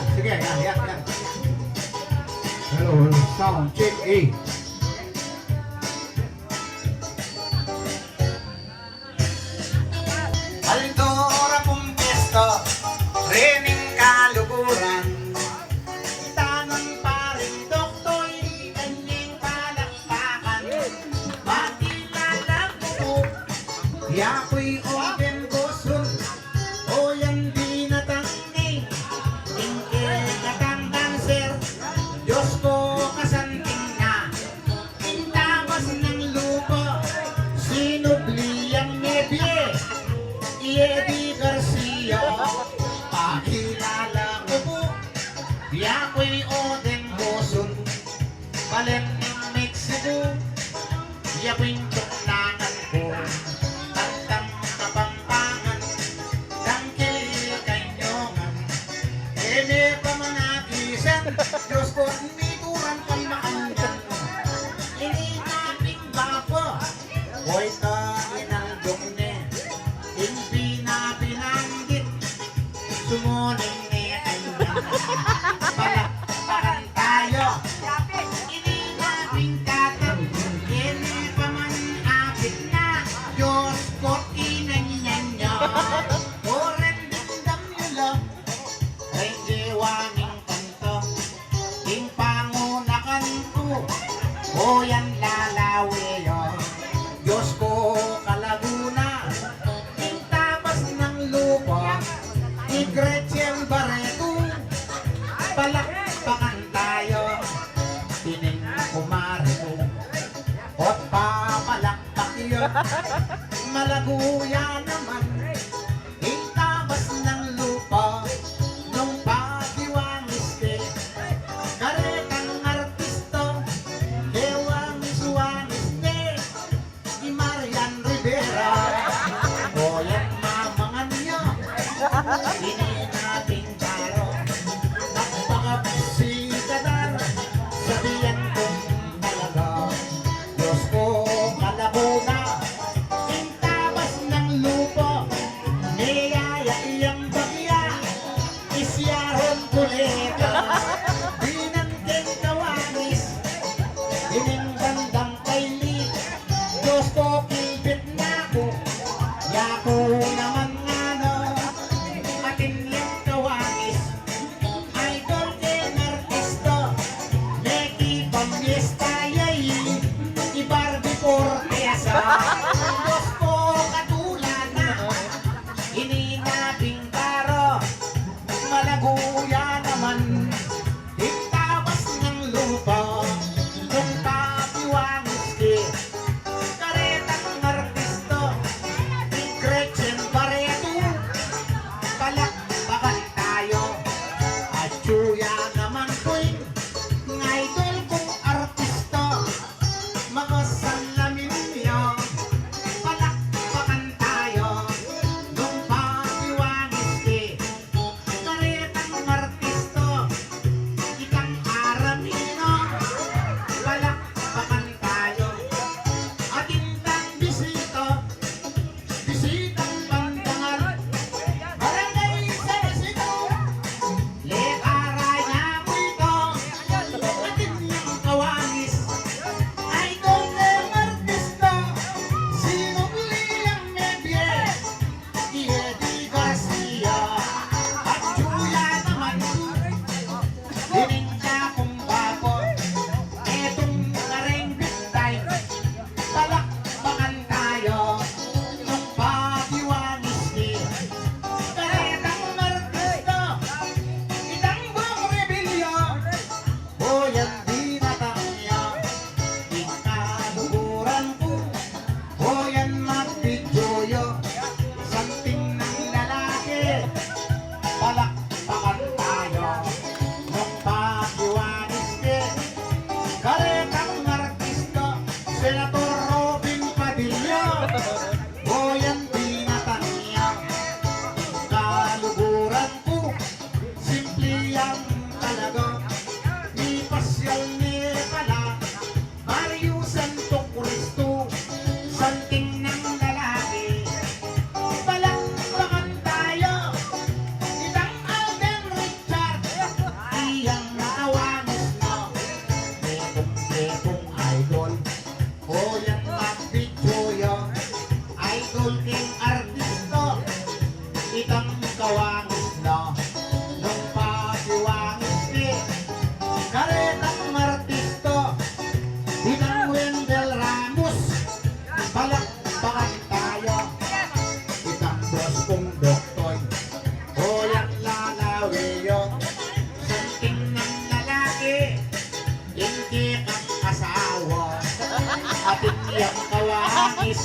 yan. Sige, yan. Hello, sound check A. Aldora pumpesto, rening kaluguran. Tanong pa rin doktor, kanyang palakpakan. Makilala ko, Yakoy open bosun. o yan di natangi. Tingke katang cancer, Diyos ko kasanting na. Intawas ng lupa, sinubli ang nebye. Eddie Garcia, pakilala ko po, yakoy Oden Boson, Palengke Mexico, yakoy tuklangan ko, tantang kapampangan, tangkil kanyongan, eme pa mga kisan, Diyos ko mituran kang makanyan, ininaping bapa, hoy ka inandong ne, hindi na pinanggit, sumuning ni kanya. Palakpakan tayo. Hindi na pingkatan, hindi pa man apit na. Diyos ko inanyan niya. Oren dindam niyo lang, ay diwaning kanto. King pangunakan ko, o yan lalawi yun. Diyos ko kalaguna, king tapas ng lupa, ni Gretchen Barreto, palakpakan tayo, tining kumari ko, at papalakpak yun, malaguya naman, king tapas ng lupa, nung pagiwangis ke, karekang artisto, kewangis-wangis ne, ni Marian Rivera, o yan mamangan niya, hindi natin taro, napakabisita na, sabihan kong talaga, Diyos ko kalabona, intabas ng lupa, Yang kawangis